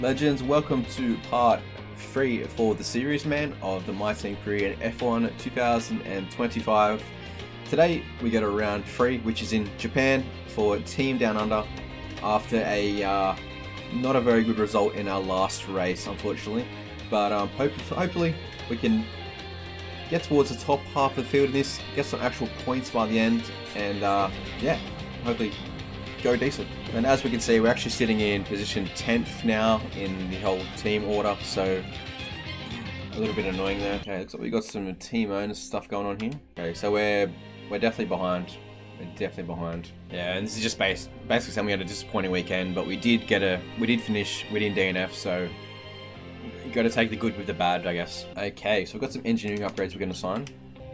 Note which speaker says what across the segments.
Speaker 1: Legends, welcome to part 3 for the series, man, of the My Team Korea F1 2025. Today we go to round 3, which is in Japan for Team Down Under, after a not a very good result in our last race, unfortunately. But hopefully we can get towards the top half of the field in this, get some actual points by the end, and yeah, hopefully go decent. And as we can see, we're actually sitting in position 10th now in the whole team order, so a little bit annoying there. Okay, looks like we got some team owners stuff going on here. Okay, so we're definitely behind. We're definitely behind. Yeah, and this is just basically saying we had a disappointing weekend, but we did finish within DNF, so you got to take the good with the bad, I guess. Okay, so we've got some engineering upgrades we're going to sign.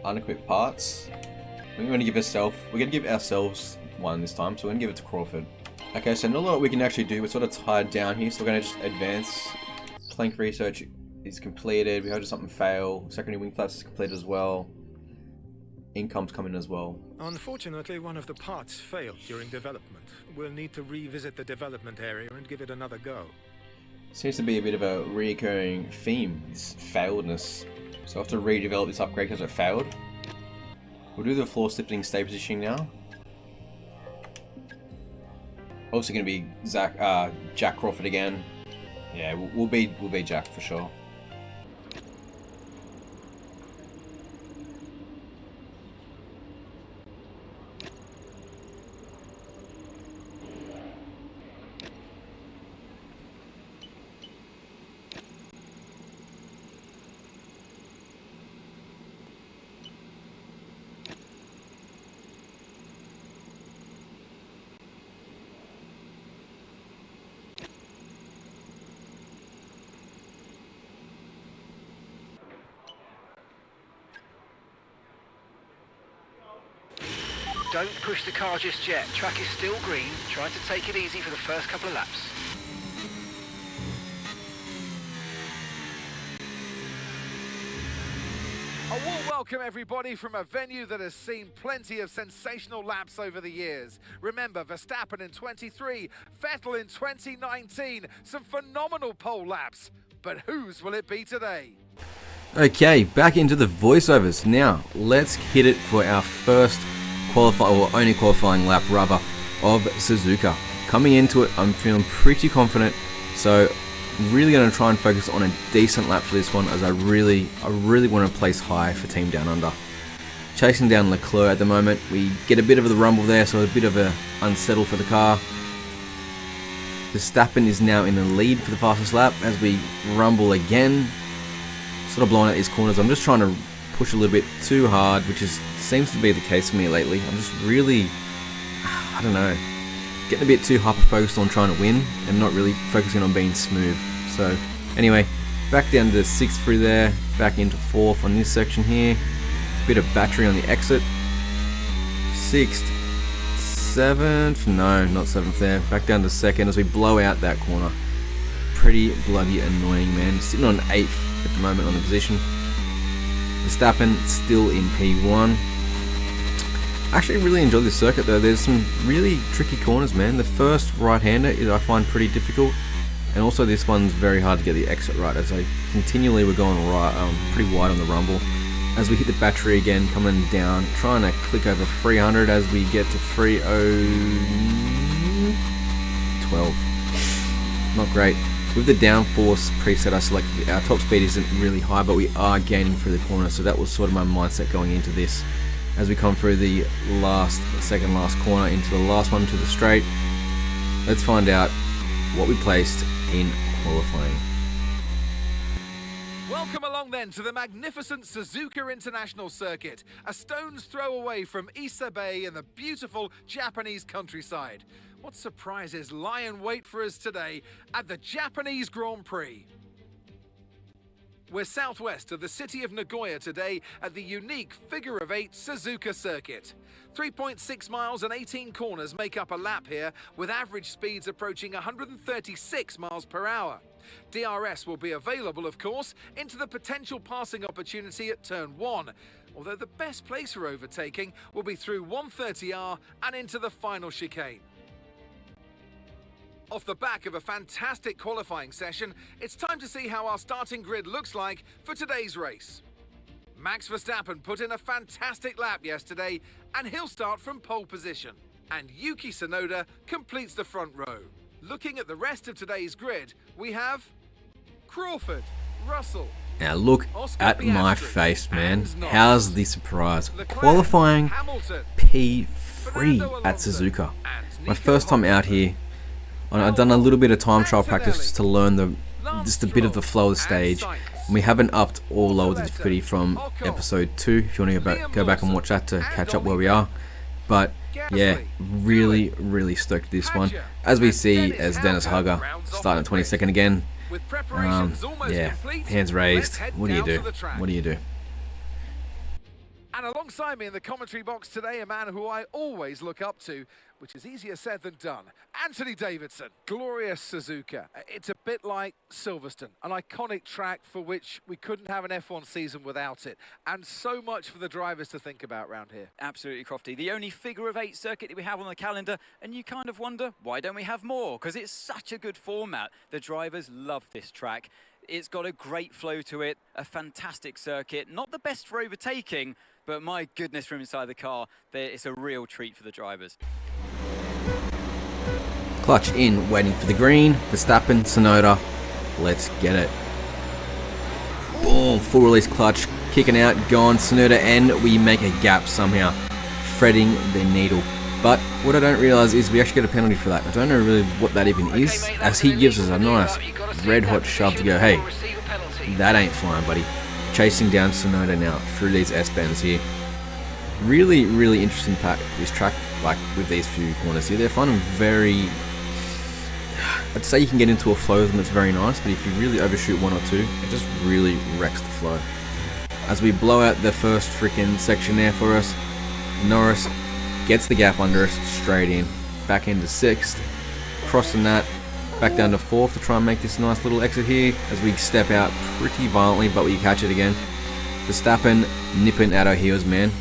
Speaker 1: Unequipped parts. We're going to give ourselves one this time, so we're going to give it to Crawford. Okay, so not a lot we can actually do. We're sort of tied down here, so we're going to just advance. Plank research is completed. We had something fail. Secondary wing flaps is completed as well. Income's coming as well.
Speaker 2: Unfortunately, one of the parts failed during development. We'll need to revisit the development area and give it another go.
Speaker 1: Seems to be a bit of a recurring theme, this failedness. So I have to redevelop this upgrade because it failed. We'll do the floor shifting stay positioning now. Also going to be Jack Crawford again. Yeah, we'll be Jack for sure.
Speaker 3: Don't push the car just yet. Track is still green. Try to take it easy for the first couple of laps.
Speaker 4: A warm welcome, everybody, from a venue that has seen plenty of sensational laps over the years. Remember, Verstappen in 23, Vettel in 2019, some phenomenal pole laps. But whose will it be today?
Speaker 1: Okay, back into the voiceovers. Now, let's hit it for our first only qualifying lap rather of Suzuka. Coming into it, I'm feeling pretty confident, so really going to try and focus on a decent lap for this one, as I really want to place high for Team Down Under. Chasing down Leclerc at the moment. We get a bit of the rumble there, so a bit of a unsettle for the car. Verstappen is now in the lead for the fastest lap as we rumble again, sort of blowing out these corners. I'm just trying to push a little bit too hard, which seems to be the case for me lately. I'm just really, I don't know, getting a bit too hyper-focused on trying to win and not really focusing on being smooth. So anyway, back down to 6th through there, back into 4th on this section here. Bit of battery on the exit. 6th, 7th, no, not 7th there. Back down to 2nd as we blow out that corner. Pretty bloody annoying, man. Sitting on 8th at the moment on the position. Verstappen still in P1. I actually really enjoy this circuit though. There's some really tricky corners, man. The first right-hander I find pretty difficult, and also this one's very hard to get the exit right, as I continually we're going right, pretty wide on the rumble. As we hit the battery again, coming down, trying to click over 300 as we get to 3012. Not great. With the downforce preset I selected, our top speed isn't really high, but we are gaining through the corner, so that was sort of my mindset going into this. As we come through the second last corner into the last one to the straight, let's find out what we placed in qualifying.
Speaker 4: Welcome along then to the magnificent Suzuka International Circuit, a stone's throw away from Issa Bay in the beautiful Japanese countryside. What surprises lie in wait for us today at the Japanese Grand Prix? We're southwest of the city of Nagoya today at the unique figure-of-8 Suzuka circuit. 3.6 miles and 18 corners make up a lap here, with average speeds approaching 136 miles per hour. DRS will be available, of course, into the potential passing opportunity at turn 1, although the best place for overtaking will be through 130R and into the final chicane. Off the back of a fantastic qualifying session, it's time to see how our starting grid looks like for today's race. Max Verstappen put in a fantastic lap yesterday, and he'll start from pole position. And Yuki Tsunoda completes the front row. Looking at the rest of today's grid, we have Crawford, Russell.
Speaker 1: Now look
Speaker 4: Oscar
Speaker 1: at my
Speaker 4: Piastri,
Speaker 1: face, man.
Speaker 4: and Norris.
Speaker 1: How's the surprise?
Speaker 4: Leclerc,
Speaker 1: Qualifying
Speaker 4: Hamilton,
Speaker 1: P3
Speaker 4: Fernando
Speaker 1: at
Speaker 4: Alonso,
Speaker 1: Suzuka.
Speaker 4: and
Speaker 1: My
Speaker 4: Nico
Speaker 1: first time out
Speaker 4: Rosberg.
Speaker 1: here. I've done a little bit of time trial practice
Speaker 4: Antonelli,
Speaker 1: just to learn
Speaker 4: Lance
Speaker 1: just a bit of the flow of the
Speaker 4: Stroll, and
Speaker 1: stage.
Speaker 4: Sainz.
Speaker 1: And we haven't upped or lowered the difficulty from
Speaker 4: Ocon,
Speaker 1: episode 2 if you want to go back and watch that to
Speaker 4: and
Speaker 1: catch up
Speaker 4: Ollie
Speaker 1: where we are. But yeah,
Speaker 4: Gasly,
Speaker 1: really stoked with this one.
Speaker 4: Hadjar,
Speaker 1: As we
Speaker 4: and
Speaker 1: see
Speaker 4: Dennis
Speaker 1: as Dennis
Speaker 4: Hauger
Speaker 1: Hugger
Speaker 4: rounds off
Speaker 1: starting at
Speaker 4: the grid.
Speaker 1: 22nd again.
Speaker 4: With preparations almost
Speaker 1: Yeah,
Speaker 4: complete,
Speaker 1: hands
Speaker 4: let's
Speaker 1: raised.
Speaker 4: head
Speaker 1: What do you
Speaker 4: down
Speaker 1: do?
Speaker 4: to the track.
Speaker 1: What do you do?
Speaker 4: And alongside me in the commentary box today, a man who I always look up to, which is easier said than done, Anthony Davidson. Glorious Suzuka. It's a bit like Silverstone, an iconic track for which we couldn't have an F1 season without it. And so much for the drivers to think about around here.
Speaker 5: Absolutely, Crofty. The only figure-of-8 circuit that we have on the calendar, and you kind of wonder, why don't we have more? Because it's such a good format. The drivers love this track. It's got a great flow to it, a fantastic circuit. Not the best for overtaking, but my goodness, from inside the car, it's a real treat for the drivers.
Speaker 1: Clutch in, waiting for the green. Verstappen, Tsunoda. Let's get it. Boom, full release clutch, kicking out, gone. Tsunoda, and we make a gap somehow, threading the needle. But what I don't realise is we actually get a penalty for that. I don't know really what that even is,
Speaker 3: Okay, mate,
Speaker 1: as
Speaker 3: that's
Speaker 1: he
Speaker 3: gonna
Speaker 1: gives
Speaker 3: leave
Speaker 1: us a
Speaker 3: you
Speaker 1: nice
Speaker 3: up. You've got to
Speaker 1: red
Speaker 3: see
Speaker 1: hot
Speaker 3: that
Speaker 1: shove to
Speaker 3: position
Speaker 1: go, hey,
Speaker 3: or receive a penalty.
Speaker 1: that ain't flying, buddy. Chasing down Tsunoda now through these S-bends here. Really interesting this track, like with these few corners here. They're fun and very, I'd say you can get into a flow of them that's very nice, but if you really overshoot one or two, it just really wrecks the flow. As we blow out the first freaking section there for us, Norris gets the gap under us, straight in, back into 6th, crossing that, back down to 4th to try and make this nice little exit here as we step out pretty violently, but we catch it again. Verstappen nipping at our heels, man.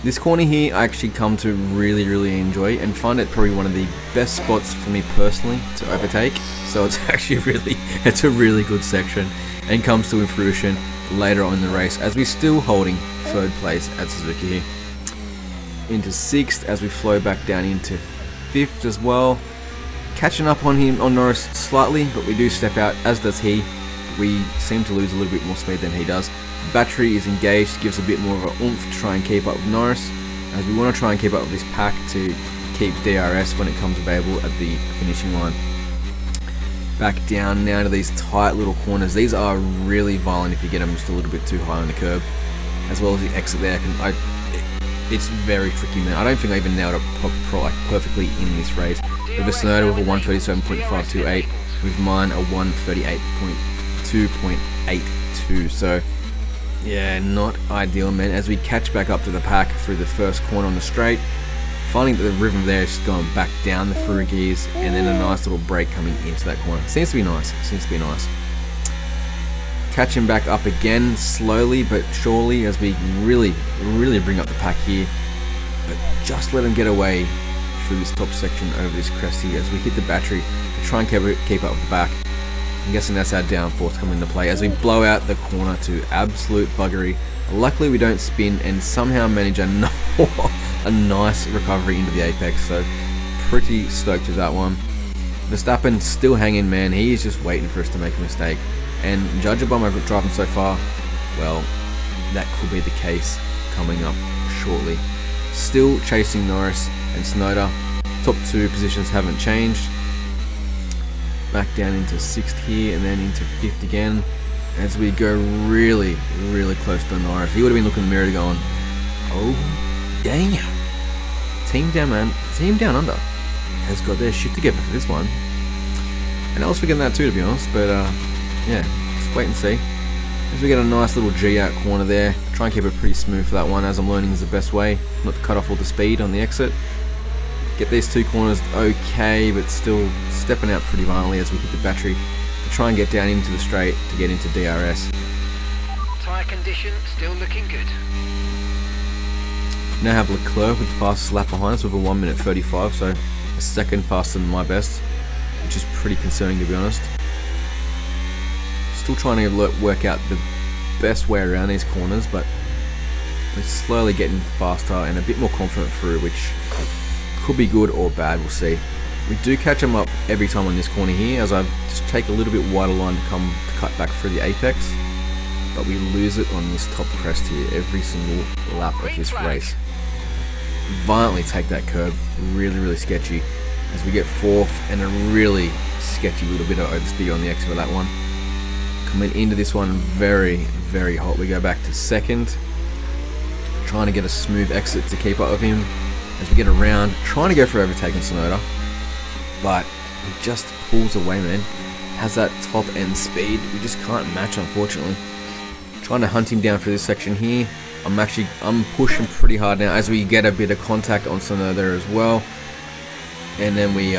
Speaker 1: This corner here I actually come to really enjoy and find it probably one of the best spots for me personally to overtake. So it's actually it's a really good section and comes to fruition later on in the race as we're still holding 3rd place at Suzuka here. Into 6th as we flow back down into 5th as well. Catching up on Norris slightly, but we do step out, as does he. We seem to lose a little bit more speed than he does. Battery is engaged, gives a bit more of an oomph to try and keep up with Norris, as we want to try and keep up with this pack to keep DRS when it comes available at the finishing line. Back down now to these tight little corners. These are really violent if you get them just a little bit too high on the curb, as well as the exit there. It's very tricky, man. I don't think I even nailed it perfectly in this race. With a Tsunoda with a 137.528, with mine a 138.2.82. So yeah, not ideal, man. As we catch back up to the pack through the first corner on the straight, finding that the rhythm there is just going back down the through gears, and then a nice little break coming into that corner. Seems to be nice. Catching back up again, slowly but surely, as we really bring up the pack here. But just let them get away through this top section over this crest here as we hit the battery to try and keep up with the back. I'm guessing that's our downforce coming into play as we blow out the corner to absolute buggery. Luckily we don't spin and somehow manage a nice recovery into the apex, so pretty stoked with that one. Verstappen still hanging, man. He is just waiting for us to make a mistake, and judging by my driving so far, well, that could be the case coming up shortly. Still chasing Norris and Tsunoda. Top 2 positions haven't changed. Back down into 6th here and then into 5th again as we go really close to Norris. He would have been looking in the mirror going, oh damn, team down under has got their shit together for this one. And I was forgetting that too, to be honest, but yeah, just wait and see. As we get a nice little G out corner there, try and keep it pretty smooth for that one, as I'm learning is the best way, not to cut off all the speed on the exit. Get these 2 corners okay, but still stepping out pretty violently as we hit the battery to try and get down into the straight to get into DRS.
Speaker 3: Tyre condition still looking good.
Speaker 1: Now have Leclerc with the fastest lap behind us with a 1:35, so a second faster than my best. which is pretty concerning to be honest. Still trying to work out the best way around these corners, but we're slowly getting faster and a bit more confident through, which could be good or bad, we'll see. We do catch them up every time on this corner here, as I just take a little bit wider line to cut back through the apex, but we lose it on this top crest here every single lap of this race. Violently take that curb, really sketchy, as we get fourth and a really sketchy little bit of overspeed on the exit of that one. Coming into this one very hot, we go back to second, trying to get a smooth exit to keep up with him as we get around, trying to go for overtake on Sonoda, but he just pulls away, man. Has that top end speed we just can't match, unfortunately. Trying to hunt him down for this section here. I'm pushing pretty hard now as we get a bit of contact on Sonoda as well, and then we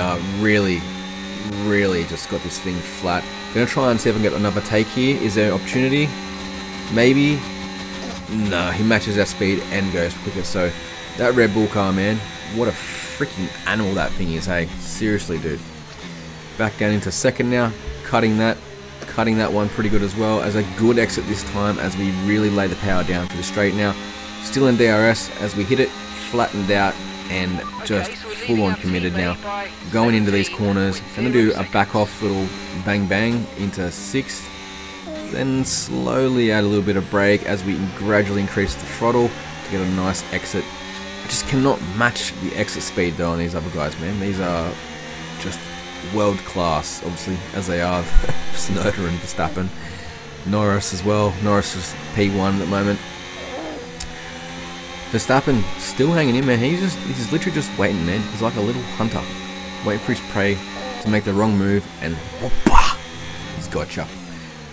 Speaker 1: really just got this thing flat. Gonna try and see if I can get another take here. Is there an opportunity? Maybe. No, he matches our speed and goes quicker. So that Red Bull car, man, what a freaking animal that thing is, hey? Seriously, dude. Back down into second now, cutting that one pretty good as well, as a good exit this time as we really lay the power down for the straight now. Still in DRS as we hit it, flattened out, and just full on committed now. Going into these corners, gonna do a back off little bang into sixth, then slowly add a little bit of brake as we gradually increase the throttle to get a nice exit. I just cannot match the exit speed though on these other guys, man. These are just world class, obviously, as they are. Sonoda and Verstappen. Norris as well. Norris is P1 at the moment. Verstappen still hanging in, man. He's literally just waiting, man. He's like a little hunter, waiting for his prey to make the wrong move, and whoopah, he's gotcha.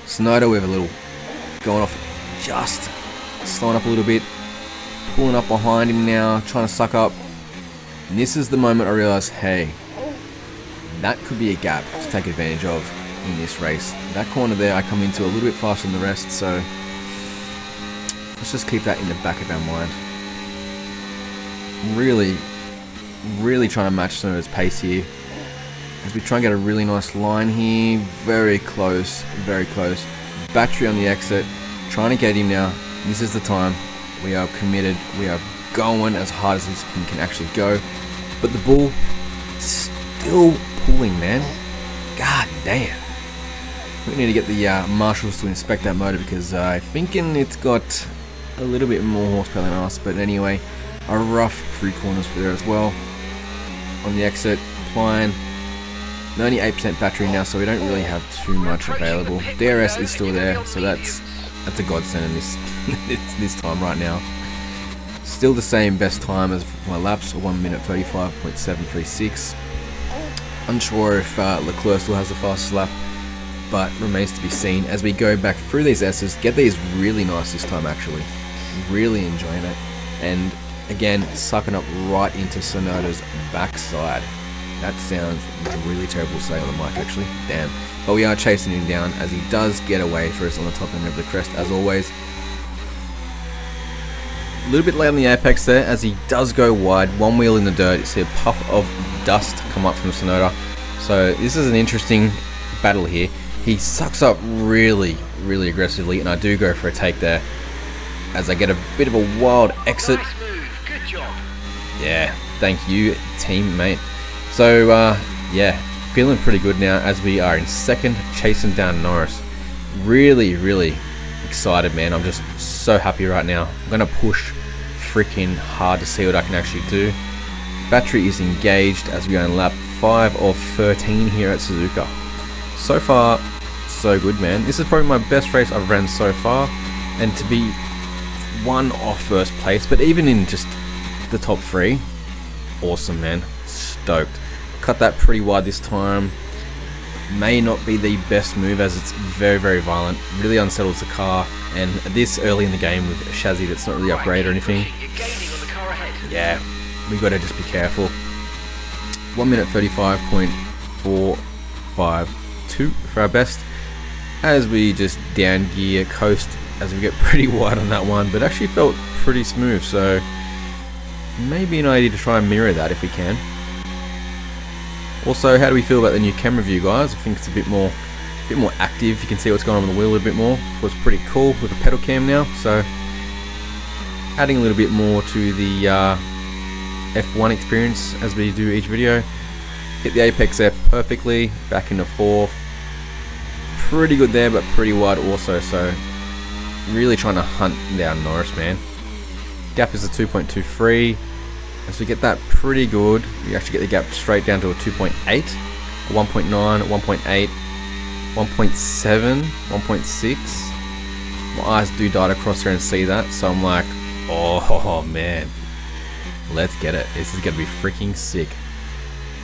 Speaker 1: Sonoda with a little going off, just slowing up a little bit, pulling up behind him now, trying to suck up. And this is the moment I realize, hey, that could be a gap to take advantage of in this race. That corner there I come into a little bit faster than the rest, so let's just keep that in the back of our mind. Really trying to match Sonoda's pace here as we try and get a really nice line here. Very close. Battery on the exit, trying to get him now. This is the time. We are committed, we are going as hard as this thing can actually go, but the bull still pulling, man. God damn. We need to get the marshals to inspect that motor, because I'm thinking it's got a little bit more horsepower than us. But anyway, a rough 3 corners for there as well. On the exit, applying. Only 8% battery now, so we don't really have too much available. DRS is still there, so that's a godsend in this time right now. Still the same best time as my laps, 1 minute 35.736. Unsure if Leclerc still has the fastest lap, but remains to be seen as we go back through these S's. Get these really nice this time, actually. Really enjoying it. And again, sucking up right into Sonoda's backside. That sounds really terrible to say on the mic, actually. Damn. But we are chasing him down as he does get away for us on the top end of the crest, as always. A little bit late on the apex there as he does go wide. One wheel in the dirt. You see a puff of dust come up from Sonoda. So this is an interesting battle here. He sucks up really aggressively, and I do go for a take there as I get a bit of a wild exit.
Speaker 3: Nice move. Good job.
Speaker 1: Yeah, thank you, teammate. So yeah, feeling pretty good now as we are in second, chasing down Norris. Really excited, man. I'm just so happy right now. I'm gonna push freaking hard to see what I can actually do. Battery is engaged as we go on lap 5 of 13 here at Suzuka. So far, so good, man. This is probably my best race I've ran so far, and to be one off first place, but even in just the top 3, awesome, man. Stoked. Cut that pretty wide this time. May not be the best move as it's very violent. Really unsettles the car, and this early in the game with a chassis that's not really upgraded or anything.
Speaker 3: You're gaining on the car ahead.
Speaker 1: Yeah, we gotta just be careful. 1 minute 35.452 for our best as we just down gear coast as we get pretty wide on that one, but actually felt pretty smooth, so maybe an idea to try and mirror that if we can. Also, how do we feel about the new camera view, guys? I think it's a bit more active. You can see what's going on with the wheel a little bit more. So it's pretty cool with a pedal cam now. So adding a little bit more to the F1 experience as we do each video. Hit the apex there perfectly, back into 4th. Pretty good there, but pretty wide also. So really trying to hunt down Norris, man. Gap is a 2.23. As we get that pretty good, we actually get the gap straight down to a 2.8, a 1.9, a 1.8, 1.7, 1.6. My eyes do dart across here and see that, so I'm like, oh man, let's get it. This is gonna be freaking sick.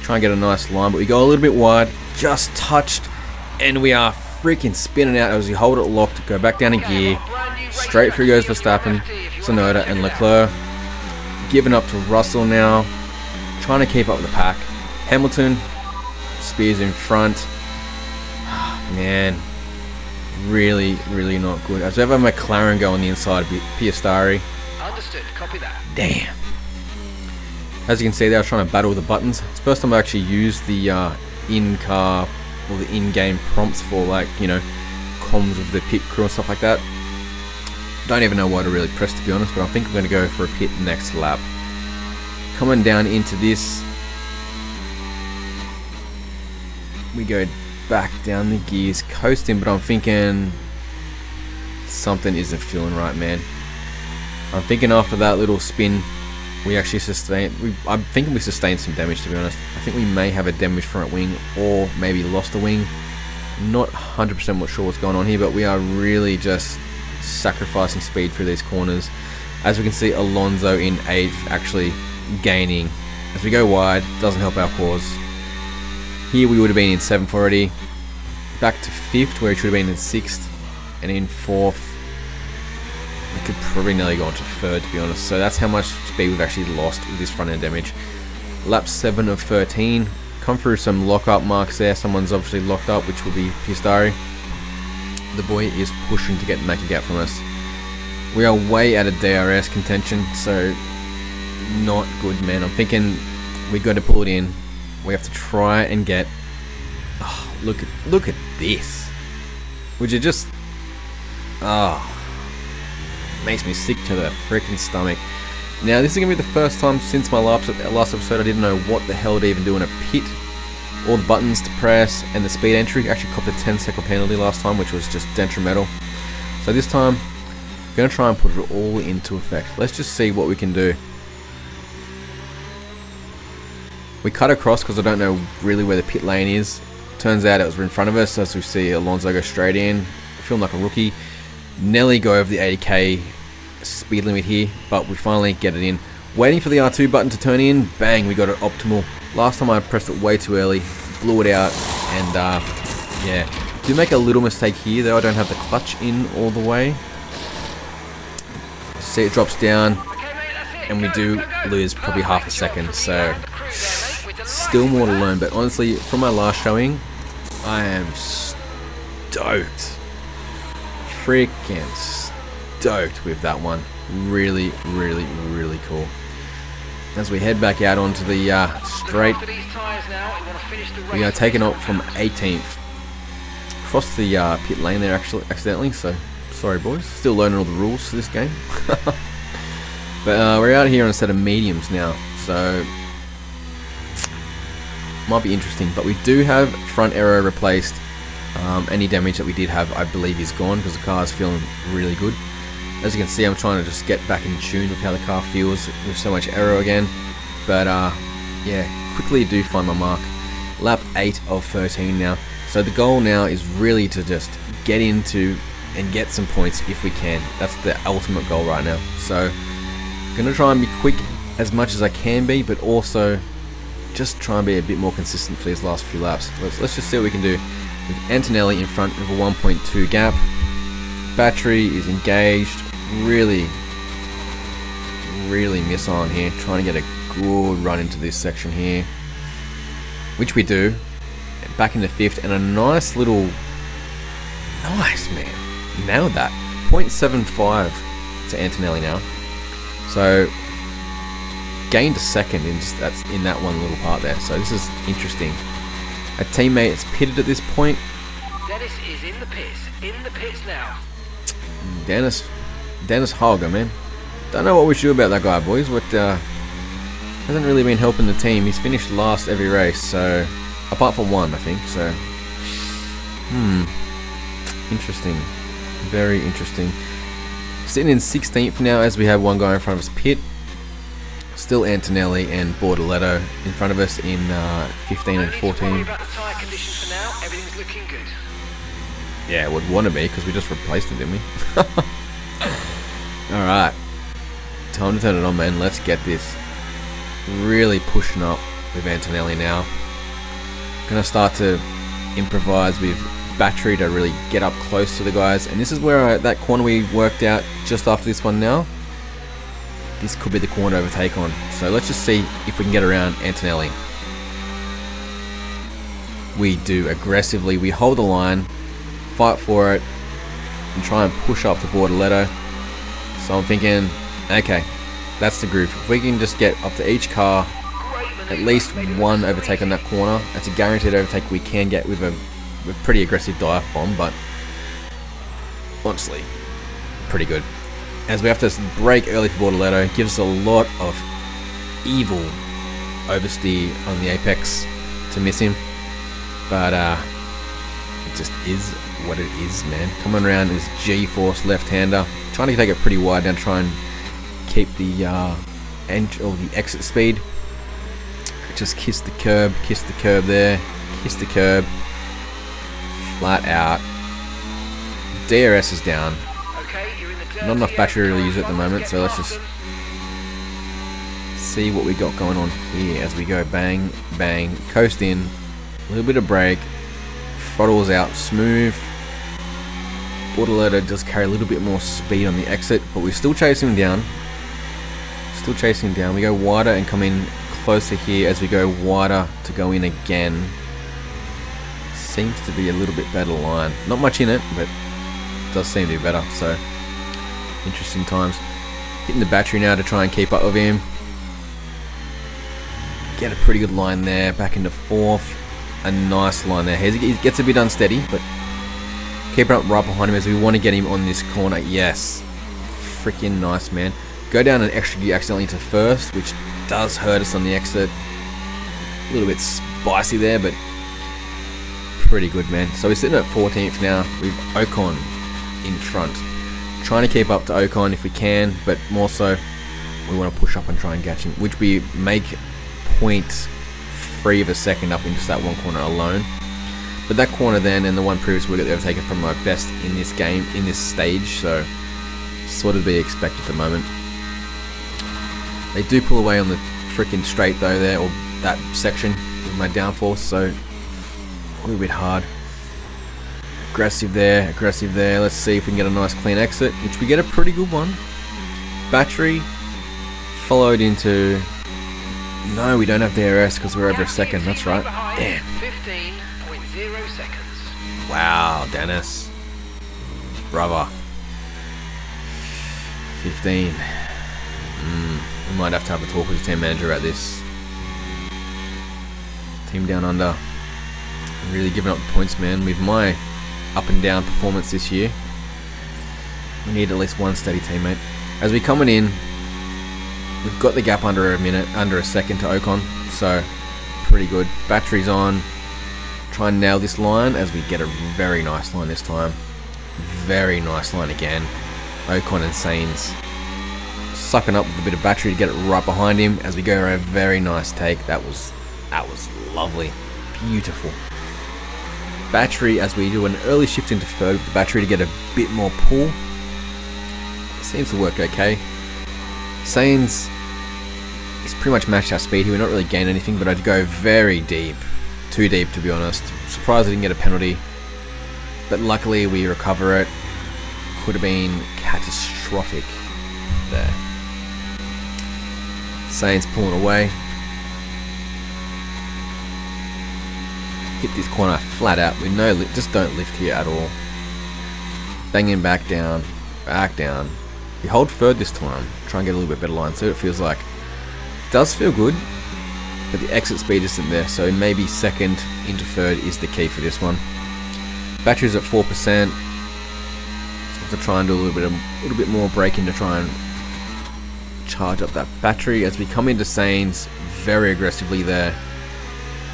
Speaker 1: Try and get a nice line, but we go a little bit wide, just touched, and we are freaking spinning out as we hold it locked, go back down a gear, straight through goes Verstappen, Tsunoda and Leclerc. Giving up to Russell now, trying to keep up with the pack. Hamilton spears in front. Man, really not good. As we have a McLaren go on the inside of Piastri.
Speaker 3: Understood, copy that.
Speaker 1: Damn. As you can see there, I was trying to battle with the buttons. It's the first time I actually used the in-car or the in-game prompts for, like, you know, comms with the pit crew and stuff like that. Don't even know what to really press, to be honest, but I think I'm going to go for a pit next lap. Coming down into this, we go back down the gears, coasting, but I'm thinking something isn't feeling right, man. I'm thinking after that little spin, we actually sustained, I'm thinking we sustained some damage, to be honest. I think we may have a damaged front wing, or maybe lost a wing. Not 100% sure what's going on here, but we are really just sacrificing speed through these corners. As we can see, Alonso in 8th actually gaining. As we go wide, doesn't help our cause. Here we would have been in 7th already. Back to 5th, where it should have been in 6th, and in 4th. We could probably nearly go on to 3rd, to be honest. So that's how much speed we've actually lost with this front end damage. Lap 7 of 13. Come through some lock-up marks there. Someone's obviously locked up, which will be Piastri. The boy is pushing to make a gap from us. We are way out of DRS contention, so not good, man. I'm thinking we got to pull it in. We have to try and get. Oh, look at this. Would you just? Makes me sick to the freaking stomach. Now this is gonna be the first time since my last episode I didn't know what the hell to even do in a pit. All the buttons to press and the speed entry. Actually copped a 10-second penalty last time, which was just detrimental. So this time, I'm going to try and put it all into effect. Let's just see what we can do. We cut across because I don't know really where the pit lane is. Turns out it was in front of us, as we see Alonso go straight in. Feeling like a rookie. Nearly go over the 80k speed limit here, but we finally get it in. Waiting for the R2 button to turn in. Bang, we got it optimal. Last time I pressed it way too early, blew it out, and yeah. Did make a little mistake here though, I don't have the clutch in all the way. See, it drops down, and we do lose probably half a second, so still more to learn, but honestly, from my last showing, I am stoked. Freaking stoked with that one. Really cool. As we head back out onto the straight, we are taken up from 18th. Crossed the pit lane there actually accidentally, so sorry boys. Still learning all the rules for this game. But we're out here on a set of mediums now, so might be interesting. But we do have front aero replaced. Any damage that we did have, I believe, is gone because the car is feeling really good. As you can see, I'm trying to just get back in tune with how the car feels with so much aero again. But yeah, quickly do find my mark. Lap 8 of 13 now. So the goal now is really to just get into and get some points if we can. That's the ultimate goal right now. So I'm going to try and be quick as much as I can be, but also just try and be a bit more consistent for these last few laps. Let's just see what we can do. With Antonelli in front of a 1.2 gap. Battery is engaged. Really miss on here. Trying to get a good run into this section here. Which we do. Back into 5th and a nice little... Nice, man. Nailed that. 0.75 to Antonelli now. So gained a second in just in that one little part there. So this is interesting. A teammate is pitted at this point.
Speaker 3: Dennis is in the pits. In the pits now.
Speaker 1: Dennis Hogger, man. Don't know what we should do about that guy, boys. But hasn't really been helping the team. He's finished last every race, so apart from one, I think. So, interesting. Very interesting. Sitting in 16th now, as we have one guy in front of us, pit. Still Antonelli and Bortoletto in front of us in 15 and 14.
Speaker 3: About the tyre conditions for now. Everything's looking good.
Speaker 1: Yeah, it would want to be because we just replaced it, didn't we? Alright. Time to turn it on, man. Let's get this. Really pushing up with Antonelli now. Gonna start to improvise with battery to really get up close to the guys. And this is where that corner we worked out just after this one now. This could be the corner to overtake on. So let's just see if we can get around Antonelli. We do aggressively. We hold the line, fight for it, and try and push up to Bortoletto. So I'm thinking, okay, that's the groove. If we can just get up to each car, at least one overtake on that corner, that's a guaranteed overtake we can get with a pretty aggressive dive bomb, but honestly, pretty good. As we have to brake early for Bortoletto, gives us a lot of evil oversteer on the apex to miss him, but it just is what it is, man. Coming around is G-force left-hander, trying to take it pretty wide down, try and keep the exit speed. Just kiss the curb there, kiss the curb, flat out. DRS is down. Not enough battery to really use it at the moment, so let's just see what we got going on here as we go bang, bang, coast in, a little bit of brake, throttles out smooth. Bortoletto does carry a little bit more speed on the exit, but we're still chasing him down. Still chasing him down. We go wider and come in closer here as we go wider to go in again. Seems to be a little bit better line. Not much in it, but does seem to be better, so interesting times. Hitting the battery now to try and keep up with him. Get a pretty good line there, back into fourth. A nice line there. He gets a bit unsteady, but keep it up right behind him as we want to get him on this corner. Yes. Freaking nice, man. Go down an extra gear accidentally into first, which does hurt us on the exit. A little bit spicy there, but pretty good, man. So we're sitting at 14th now with Ocon in front. Trying to keep up to Ocon if we can, but more so we want to push up and try and catch him, which we make 0.3 of a second up in just that one corner alone. But that corner then and the one previous we got the overtaken from my best in this game, in this stage, so sort of be expected at the moment. They do pull away on the freaking straight though there, or that section with my downforce, so a little bit hard. Aggressive there, aggressive there. Let's see if we can get a nice clean exit, which we get a pretty good one. Battery followed into... No, we don't have DRS because we're over a second. That's right. Damn.
Speaker 3: 15.0 seconds.
Speaker 1: Wow, Dennis. Brother. 15. We might have to have a talk with the team manager about this. Team down under. Really giving up the points, man. With my up and down performance this year, we need at least one steady teammate. As we're coming in, we've got the gap under a second to Ocon, so pretty good. Battery's on. Try and nail this line as we get a very nice line this time. Very nice line again. Ocon and Sainz sucking up with a bit of battery to get it right behind him as we go around a very nice take. That was lovely. Beautiful. Battery as we do an early shift into third with the battery to get a bit more pull. Seems to work okay. Sainz is pretty much matched our speed here. We're not really gaining anything, but I'd go very deep. Too deep, to be honest. Surprised I didn't get a penalty. But luckily we recover it. Could have been catastrophic there. Sainz pulling away. Hit this corner flat out with no lift. Just don't lift here at all. Banging back down. Back down. We hold third this time. Try and get a little bit better line. See what it feels like. Does feel good. but the exit speed isn't there, so maybe second into third is the key for this one. Battery's at 4%. So I have to try and do a little bit more braking to try and charge up that battery as we come into Sains very aggressively there.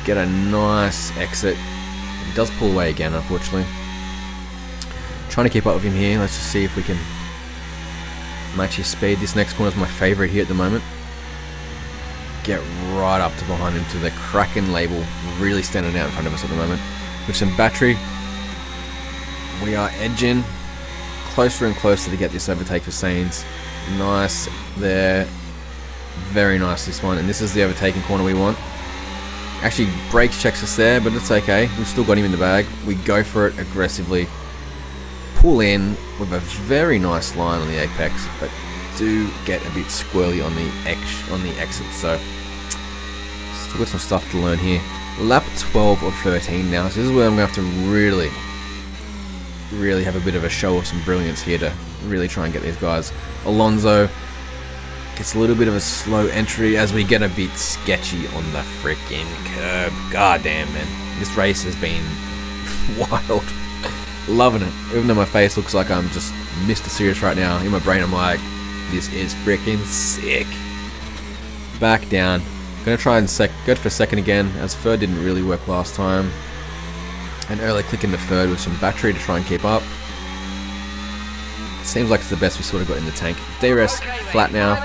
Speaker 1: Get a nice exit. He does pull away again, unfortunately. Trying to keep up with him here. Let's just see if we can match his speed. This next corner is my favorite here at the moment. Get right up to behind him to the Kraken label really standing out in front of us at the moment. With some battery, we are edging closer and closer to get this overtake for Sains. Nice there. Very nice this one. And this is the overtaking corner we want. Actually, brakes checks us there, but it's okay. We've still got him in the bag. We go for it aggressively. Pull in with a very nice line on the apex, but do get a bit squirrely on the exit. So still got some stuff to learn here. Lap 12 of 13 now. So this is where I'm going to have to really have a bit of a show of some brilliance here to really try and get these guys. Alonso gets a little bit of a slow entry as we get a bit sketchy on the freaking curb. God damn, man. This race has been wild. Loving it. Even though my face looks like I'm just Mr. Serious right now, in my brain I'm like, this is freaking sick. Back down. Gonna try and go for second again, as third didn't really work last time. And early click into third with some battery to try and keep up. Seems like it's the best we sort of got in the tank. DRS flat now.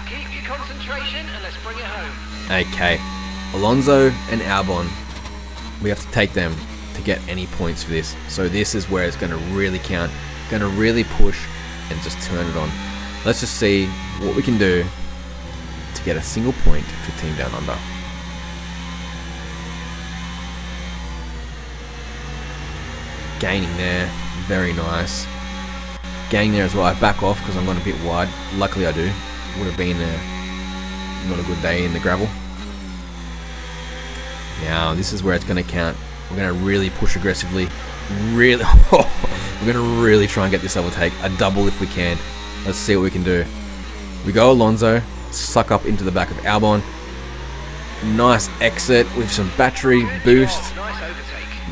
Speaker 3: Keep your concentration and let's bring it home.
Speaker 1: Okay. Alonso and Albon. We have to take them to get any points for this. So this is where it's going to really count. Going to really push and just turn it on. Let's just see what we can do to get a single point for Team Down Under. Gaining there. Very nice. Gaining there as well. I back off because I'm going a bit wide. Luckily I do. Would have been not a good day in the gravel. Now this is where it's going to count. We're going to really push aggressively. We're going to really try and get this overtake. A double if we can. Let's see what we can do. We go Alonso. Suck up into the back of Albon. Nice exit with some battery boost.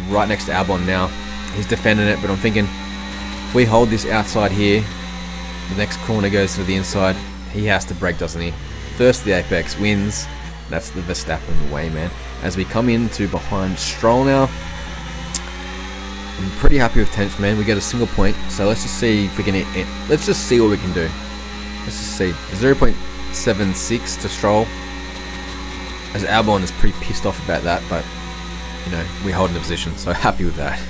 Speaker 1: Right next to Albon now. He's defending it, but I'm thinking if we hold this outside here, the next corner goes to the inside. He has to brake, doesn't he? First the apex wins. That's the Verstappen way, man. As we come into behind Stroll now. I'm pretty happy with 10th, man. We get a single point. So let's just see if we can hit it. Let's just see what we can do. Let's just see. 0.76 to Stroll. As Albon is pretty pissed off about that, but you know, we hold in the position. So happy with that.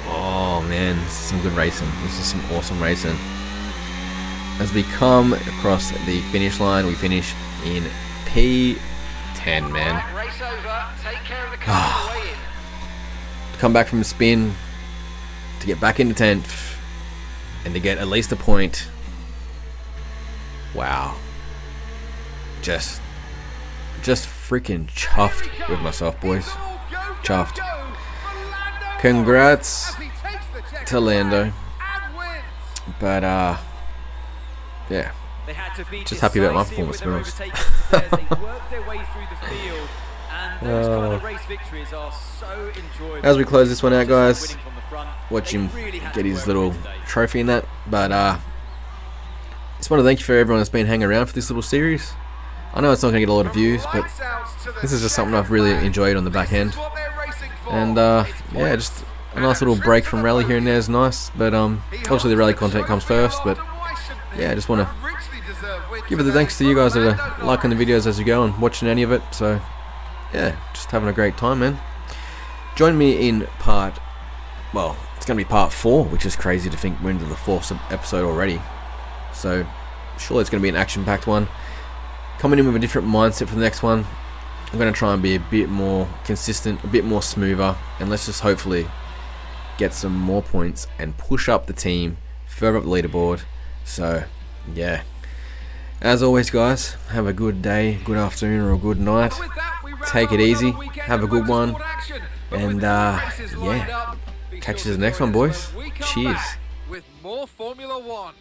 Speaker 1: Oh man, this is some good racing. This is some awesome racing. As we come across the finish line, we finish in P10, man.
Speaker 3: Race over. Take care of the car on the way in.
Speaker 1: To come back from the spin, to get back into 10th, and to get at least a point. Wow. Just freaking chuffed with myself, boys. Chuffed. Congrats to Lando. But yeah, just happy about my performance, to be honest. As we close this one out, guys, watch him get his little trophy in that. But just want to thank you for everyone that's been hanging around for this little series. I know it's not going to get a lot of views, but this is just something I've really enjoyed on the back end. And yeah, just a nice little break from rally here and there is nice. But obviously the rally content comes first. But yeah, I just want to give it the thanks to you guys that are liking the videos as you go and watching any of it. So yeah, just having a great time, man. Join me in part, well, it's going to be part 4, which is crazy to think we're into the 4th episode already. So surely it's going to be an action-packed one. Coming in with a different mindset for the next one. I'm going to try and be a bit more consistent, a bit more smoother, and let's just hopefully get some more points and push up the team further up the leaderboard. So yeah, as always, guys, have a good day, good afternoon, or a good night. Take it easy, have a good one, and yeah, catch you in the next one, boys. Cheers.
Speaker 4: With more Formula One.